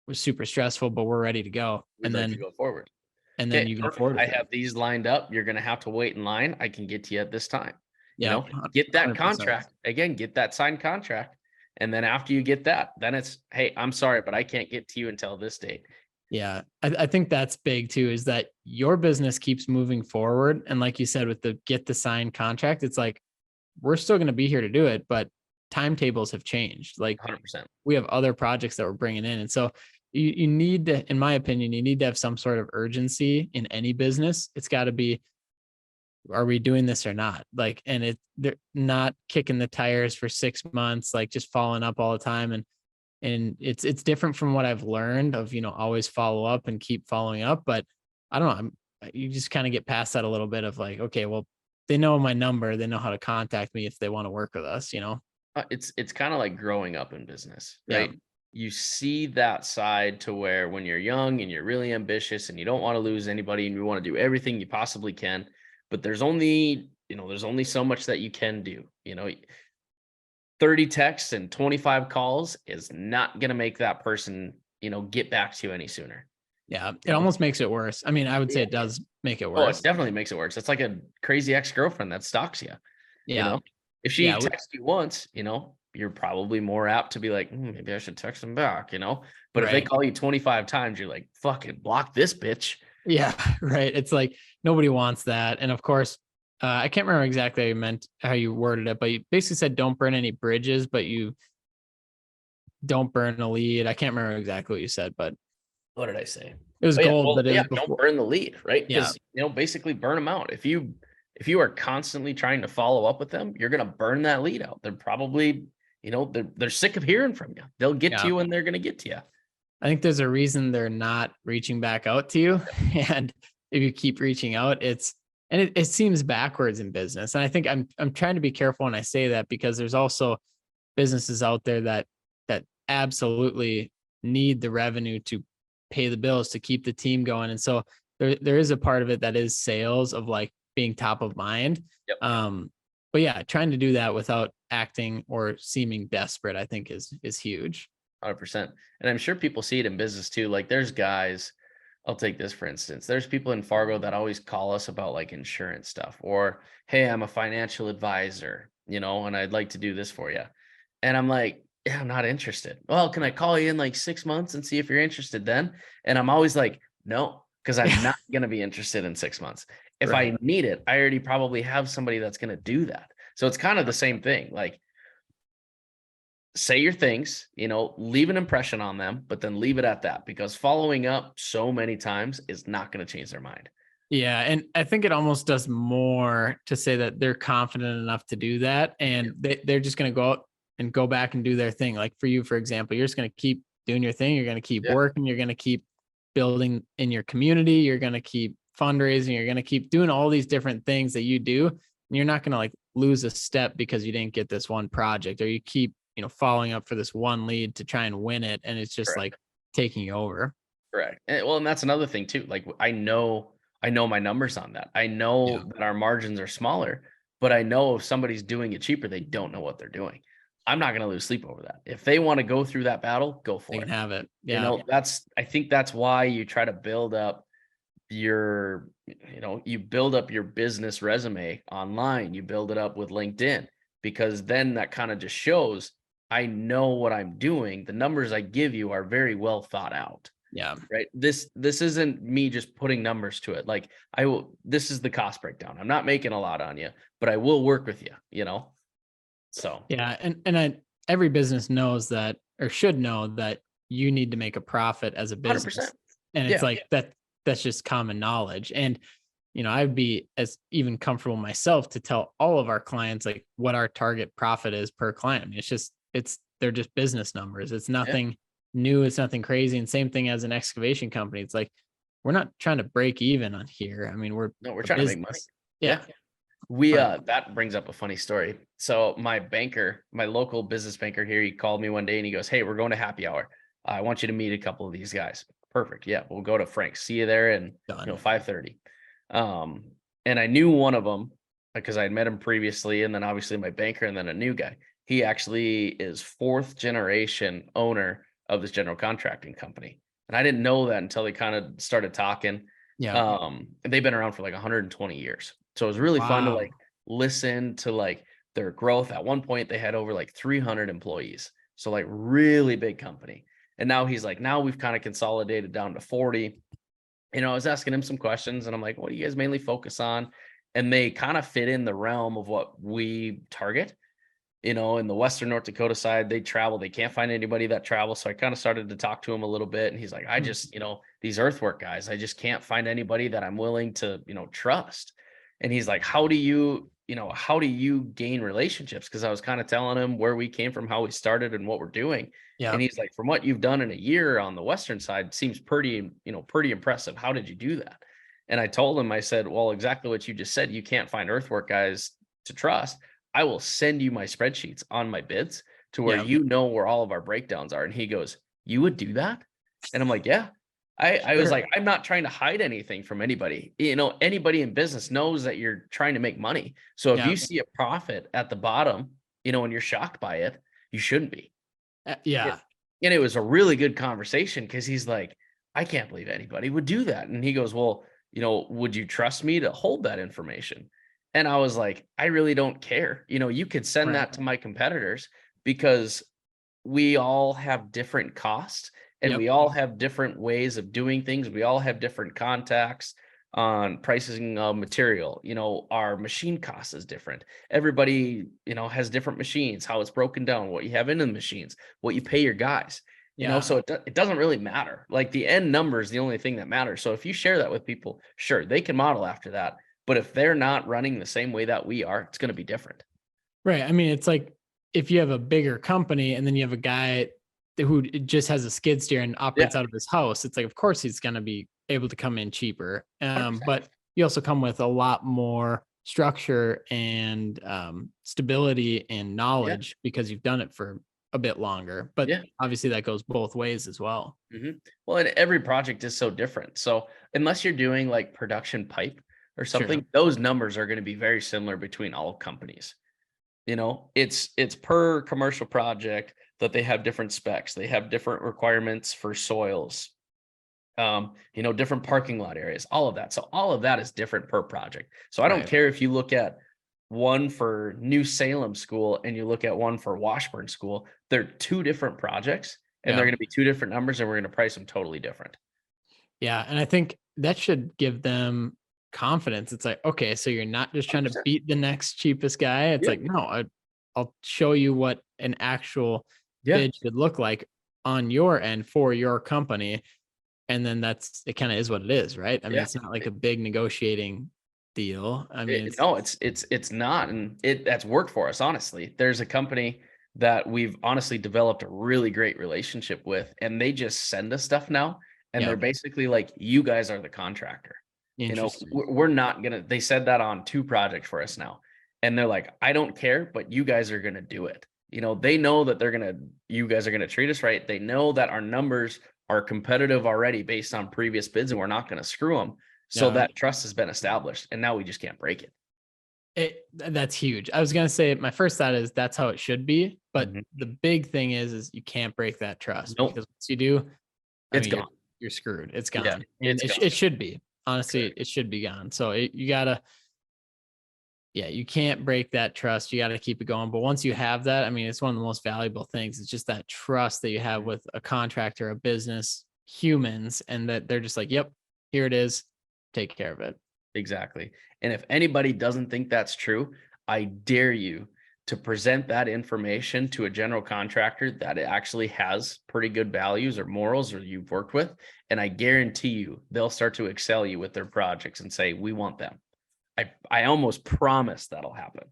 was super stressful, but we're ready to go. We'd like to go forward. And then Okay, you go perfect. forward I with it. have these lined up. You're gonna have to wait in line. I can get to you at this time. Yeah. Get that 100%. contract. Again, get that signed contract. And then after you get that, then it's, hey, I'm sorry, but I can't get to you until this date. Yeah. I think that's big too, is that your business keeps moving forward. And like you said, with the get the signed contract, it's like, we're still going to be here to do it, but timetables have changed. Like 100%. we have other projects that we're bringing in. And so you need to, in my opinion, you need to have some sort of urgency in any business. It's got to be, are we doing this or not? Like, and they're not kicking the tires for 6 months, like just following up all the time. And it's different from what I've learned of, always follow up and keep following up. But I don't know. You just kind of get past that a little bit of like, okay, well, they know my number. They know how to contact me if they want to work with us. It's kind of like growing up in business, Yeah. right? You see that side to where when you're young and you're really ambitious and you don't want to lose anybody and you want to do everything you possibly can, but there's only so much that you can do. 30 texts and 25 calls is not going to make that person, get back to you any sooner. Yeah. It You know? almost makes it worse. I mean, I would say Yeah. it does make it Oh, it worse. definitely makes it worse. It's like a crazy ex-girlfriend that stalks you. You Yeah. know, if she Yeah. texts you once, you're probably more apt to be like, maybe I should text them back, But if they Right. call you 25 times, you're like, fucking block this bitch. Yeah. Right. It's like nobody wants that. And of course, I can't remember exactly how you worded it, but you basically said don't burn any bridges, but you don't burn a lead. I can't remember exactly what you said, but What did I say? it was Oh yeah, gold. well, But it yeah, was don't before. burn the lead, right? Yeah. Because basically burn them out. If you are constantly trying to follow up with them, you're gonna burn that lead out. They're probably, they're sick of hearing from you. They'll get to Yeah. you when they're gonna get to you. I think there's a reason they're not reaching back out to you. And if you keep reaching out, it seems backwards in business. And I think I'm trying to be careful when I say that, because there's also businesses out there that absolutely need the revenue to pay the bills to keep the team going. And so there is a part of it that is sales, of like being top of mind. Yep. But yeah, trying to do that without acting or seeming desperate, I think is huge. 100%. And I'm sure people see it in business too. Like there's guys, I'll take this for instance. There's people in Fargo that always call us about like insurance stuff or, hey, I'm a financial advisor, and I'd like to do this for you. And I'm like, yeah, I'm not interested. Well, can I call you in like 6 months and see if you're interested then? And I'm always like, no, because I'm not going to be interested in 6 months. If Right. I need it, I already probably have somebody that's going to do that. So it's kind of the same thing. Like, say your things, leave an impression on them, but then leave it at that, because following up so many times is not going to change their mind. Yeah. And I think it almost does more to say that they're confident enough to do that. And they're just going to go out and go back and do their thing. Like for you, for example, you're just going to keep doing your thing. You're going to keep Yeah. working. You're going to keep building in your community. You're going to keep fundraising. You're going to keep doing all these different things that you do. And you're not going to like lose a step because you didn't get this one project, or you keep, following up for this one lead to try and win it. And it's just Correct. like taking you over. Correct. And that's another thing too. Like I know my numbers on that. I know Yeah. that our margins are smaller, but I know if somebody's doing it cheaper, they don't know what they're doing. I'm not going to lose sleep over that. If they want to go through that battle, go They for can it. have it. You Yeah. know, I think that's why you try to build up you build up your business resume online, you build it up with LinkedIn, because then that kind of just shows I know what I'm doing. The numbers I give you are very well thought out, Yeah. right? This isn't me just putting numbers to it. Like this is the cost breakdown. I'm not making a lot on you, but I will work with you, So Yeah. Every business knows that, or should know that you need to make a profit as a 100%. business. And it's Yeah. like that's just common knowledge. And I'd be as even comfortable myself to tell all of our clients like what our target profit is per client. I mean, they're just business numbers. It's Yeah. nothing new. It's nothing crazy. And same thing as an excavation company. It's like, we're not trying to break even on here. I mean, we're No, we're a trying to make money. business. Yeah. Yeah. But That brings up a funny story. So my banker, my local business banker here, he called me one day and he goes, "Hey, we're going to happy hour. I want you to meet a couple of these guys." Perfect. Yeah, we'll go to Frank's. See you there, and done. 5:30. Um, and I knew one of them because I had met him previously, and then obviously my banker, and then a new guy. He actually is fourth generation owner of this general contracting company, and I didn't know that until they kind of started talking. Yeah. And they've been around for like 120 years. So it was really fun to Wow. like listen to like their growth. At one point they had over like 300 employees. So like really big company. And now he's like, now we've kind of consolidated down to 40. I was asking him some questions and I'm like, what do you guys mainly focus on? And they kind of fit in the realm of what we target. In the Western North Dakota side, they travel. They can't find anybody that travels. So I kind of started to talk to him a little bit. And he's like, I Hmm. just, these earthwork guys, I just can't find anybody that I'm willing to, trust. And he's like, how do you gain relationships? Because I was kind of telling him where we came from, how we started and what we're doing. Yeah. And he's like, from what you've done in a year on the Western side seems pretty impressive. How did you do that? And I told him, I said, well, exactly what you just said. You can't find earthwork guys to trust. I will send you my spreadsheets on my bids to where Yeah. you know where all of our breakdowns are. And he goes, you would do that? And I'm like, yeah. I was Sure. like, I'm not trying to hide anything from anybody. Anybody in business knows that you're trying to make money. So if Yeah. you see a profit at the bottom, and you're shocked by it, you shouldn't be. Yeah. Yeah. And it was a really good conversation because he's like, I can't believe anybody would do that. And he goes, well, would you trust me to hold that information? And I was like, I really don't care. You could send Right. that to my competitors because we all have different costs and Yep. we all have different ways of doing things. We all have different contacts on pricing of material. Our machine cost is different. Everybody, has different machines, how it's broken down, what you have in the machines, what you pay your guys. Yeah. So it doesn't really matter. Like the end number is the only thing that matters. So if you share that with people, sure, they can model after that. But if they're not running the same way that we are, it's going to be different. Right. I mean, it's like if you have a bigger company and then you have a guy who just has a skid steer and Yeah, operates out of his house, it's like, of course, he's going to be able to come in cheaper. 100%. But you also come with a lot more structure and stability and Yeah, knowledge because you've done it for a bit longer. But yeah. obviously, that goes both ways as well. Well, and every project is so different. So unless you're doing like production pipe or Sure. something, those numbers are going to be very similar between all companies. It's per commercial project that they have different specs. They have different requirements for soils, different parking lot areas, all of that. So all of that is different per project. So I don't Right. care if you look at one for New Salem school and you look at one for Washburn school, they're two different projects and they're Yeah. going to be two different numbers and we're going to price them totally different. Yeah. And I think that should give them confidence. It's like, okay, so you're not just trying to 100%. beat the next cheapest guy. It's Yeah. like, no, I'll show you what an actual Yeah. bid should look like on your end for your company. And then it kind of is what it is, right? I mean, Yeah. it's not like a big negotiating deal. I mean, No, it's not, and that's worked for us. Honestly, there's a company that we've honestly developed a really great relationship with, and they just send us stuff now, and yeah, they're basically like, "You guys are the contractor." interesting. We're not gonna. They said that on two projects for us now, and they're like, "I don't care, but you guys are gonna do it." They know that you guys are gonna treat us right. They know that our numbers are competitive already based on previous bids, and we're not gonna screw them. So Yeah. that trust has been established, and now we just can't break it. That's huge. I was gonna say my first thought is that's how it should be, but Mhm. the big thing is you can't break that trust, Nope, because once you do, I it's mean gone. you're screwed. It's Yeah, gone, and it's gone. it should be. Honestly, Correct. it should be gone. So you gotta, yeah, you can't break that trust. You got to keep it going. But once you have that, I mean, it's one of the most valuable things. It's just that trust that you have Mhm. with a contractor, a business, humans, and that they're just like, yep, here it is. Take care of it. Exactly. And if anybody doesn't think that's true, I dare you to present that information to a general contractor that it actually has pretty good values or morals or you've worked with. And I guarantee you they'll start to excel you with their projects and say, we want them. I almost promise that'll happen.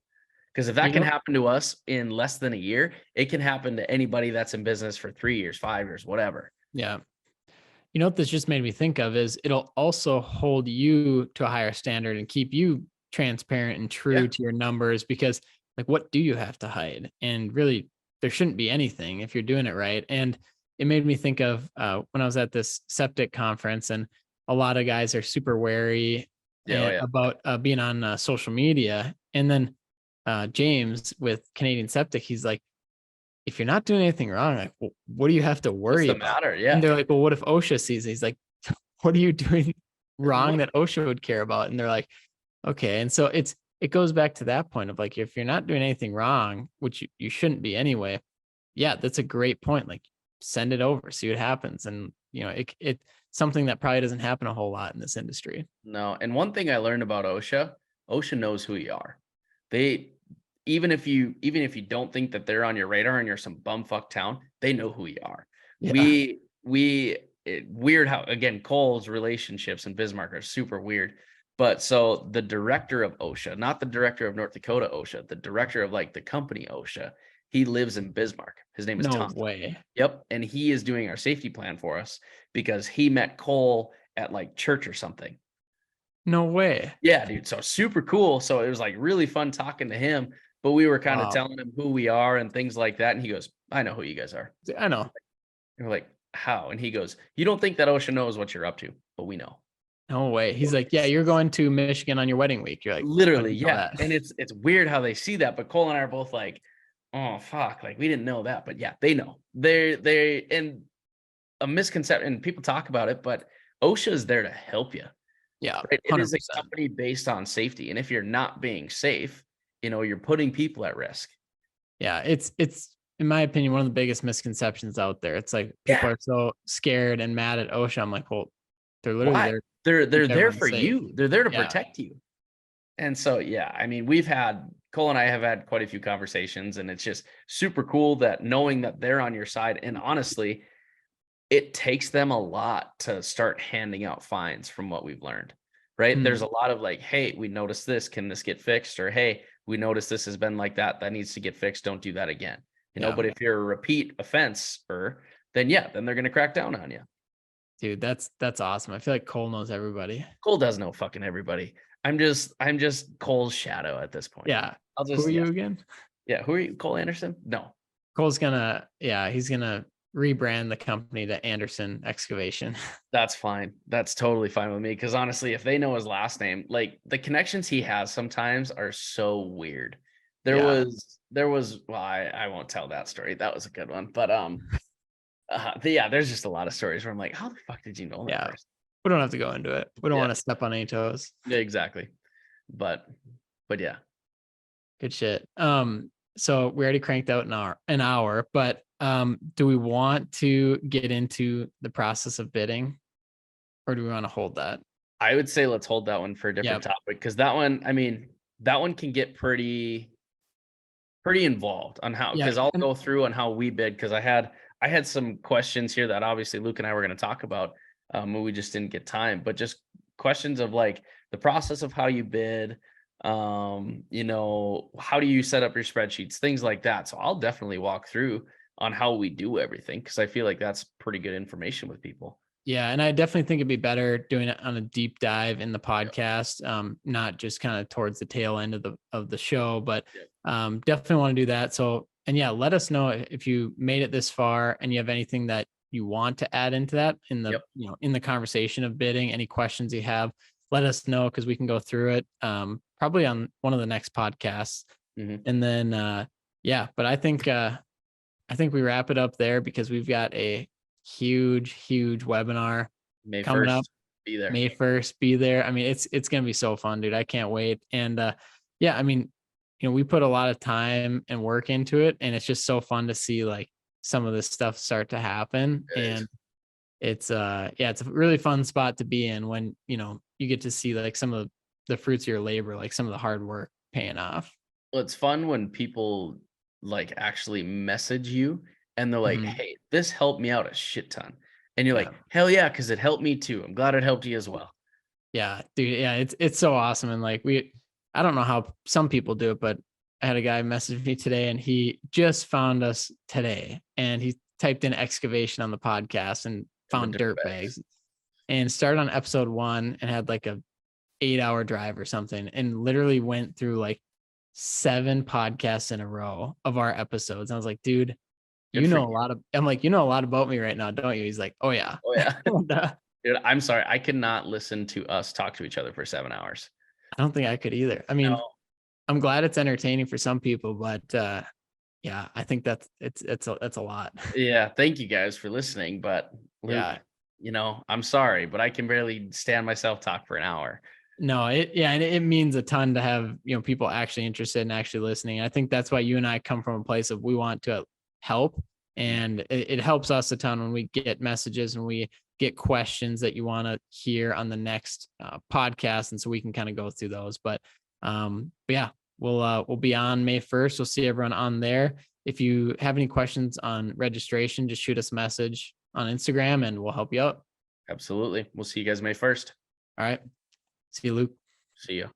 Because if You that can know, happen to us in less than a year, it can happen to anybody that's in business for 3 years, 5 years, whatever. yeah. You know what this just made me think of is it'll also hold you to a higher standard and keep you transparent and Yeah. true to your numbers, because like what do you have to hide? And really there shouldn't be anything if you're doing it right. And it made me think of when I was at this septic conference, and a lot of guys are super wary Yeah. Oh, yeah. about being on social media. And then James with Canadian Septic, he's like, if you're not doing anything wrong, like, what do you have to What's worry the about? matter? And Yeah. they're like, well, what if OSHA sees it? He's like, what are you doing wrong What? that OSHA would care about? And they're like, okay. And so it goes back to that point of like, if you're not doing anything wrong, which you shouldn't be anyway. Yeah, that's a great point. Like, send it over, see what happens. And it something that probably doesn't happen a whole lot in this industry. No, and one thing I learned about OSHA, OSHA knows who you are. They even if you don't think that they're on your radar and you're some bumfuck town, they know who you are. Yeah. Weird how again Cole's relationships in Bismarck are super weird. But so the director of OSHA, not the director of North Dakota OSHA, the director of like the company OSHA, he lives in Bismarck. His name is No Tom. way. Yep, and he is doing our safety plan for us because he met Cole at like church or something. No way. Yeah, dude. So super cool. So it was like really fun talking to him, but we were kind of Wow. telling him who we are and things like that. And he goes, I know who you guys are. I know. And we're like, how? And he goes, you don't think that OSHA knows what you're up to, but we know. No way. He's like, yeah, you're going to Michigan on your wedding week. You're like, how do Literally, you know yeah. that? And it's weird how they see that, but Cole and I are both like, oh fuck, like we didn't know that. But yeah, they know. They and a misconception, and people talk about it, but OSHA is there to help you. Yeah, Right? It is a 100%. company based on safety. And if you're not being safe, you're putting people at risk. Yeah, it's in my opinion one of the biggest misconceptions out there. It's like people Yeah. are so scared and mad at OSHA. I'm like, well, they're literally Why? there to They're keep there everyone for safe. you. They're there to Yeah. protect you. And so, yeah, I mean, we've had Cole and I have had quite a few conversations, and it's just super cool that knowing that they're on your side. And honestly, it takes them a lot to start handing out fines from what we've learned, right? There's Mm, a lot of like, hey, we noticed this. Can this get fixed? Or hey, we noticed this has been like that. That needs to get fixed. Don't do that again. yeah, But if you're a repeat offense, then yeah, then they're going to crack down on you. dude, that's awesome. I feel like Cole knows everybody. Cole does know fucking everybody. I'm just Cole's shadow at this point. Yeah. I'll Who just are yeah. you again? Yeah. Who are you? Cole Anderson? No. He's gonna rebrand the company to Anderson Excavation. That's fine. That's totally fine with me. Cause honestly, if they know his last name, like the connections he has sometimes are so weird. There Yeah. was well, I won't tell that story. That was a good one. But yeah, there's just a lot of stories where I'm like, how the fuck did you know that Yeah. person? We don't have to go into it. We don't Yeah, want to step on any toes. yeah, exactly. But yeah. Good shit. So we already cranked out an hour, but do we want to get into the process of bidding, or do we want to hold that? I would say let's hold that one for a Yeah. different topic because that one, I mean, that one can get pretty involved on how Yeah. because I'll And go through on how we bid because I had some questions here that obviously Luke and I were going to talk about, and we just didn't get time, but just questions of like the process of how you bid, how do you set up your spreadsheets, things like that. So I'll definitely walk through on how we do everything because I feel like that's pretty good information with people. yeah, and I definitely think it'd be better doing it on a deep dive in the Yep. podcast, not just kind of towards the tail end of the show, but Yep. definitely want to do that. So, and yeah, let us know if you made it this far and you have anything that you want to add into that in the Yep. in the conversation of bidding. Any questions you have, let us know because we can go through it. probably on one of the next podcasts. Mhm. And then, yeah, but I think we wrap it up there because we've got a huge webinar May coming up 1st, be there. May 1st. Be there. I mean, it's going to be so fun, dude. I can't wait. And yeah, I mean, we put a lot of time and work into it, and it's just so fun to see like some of this stuff start to happen. It is. And it's yeah, it's a really fun spot to be in when, you get to see like some of the fruits of your labor, like some of the hard work paying off. Well, it's fun when people like actually message you and they're like, Mhm. "Hey, this helped me out a shit ton." And you're Yeah. like, "Hell yeah, because it helped me too. I'm glad it helped you as well." Yeah, dude. Yeah, it's so awesome. And like I don't know how some people do it, but I had a guy message me today and he just found us today and he typed in excavation on the podcast and And the found dirt dirt bags. bags and started on episode 1 and had like a 8-hour drive or something and literally went through like 7 podcasts in a row of our episodes. And I was like, dude, Good for you. I'm like, you know a lot about me right now, don't you? He's like, oh yeah. Oh yeah. And, Dude, I'm sorry. I could not listen to us talk to each other for 7 hours. I don't think I could either. I mean, No. I'm glad it's entertaining for some people, but yeah, I think that's a lot. Yeah, thank you guys for listening, but Luke, Yeah. I'm sorry, but I can barely stand myself talk for an hour. No, and it means a ton to have, people actually interested and actually listening. I think that's why you and I come from a place of we want to help. Mm, And it helps us a ton when we get messages and we get questions that you want to hear on the next podcast. And so we can kind of go through those. But yeah, we'll be on May 1st. We'll see everyone on there. If you have any questions on registration, just shoot us a message on Instagram and we'll help you out. absolutely. We'll see you guys May 1st. All right. See you, Luke. See ya.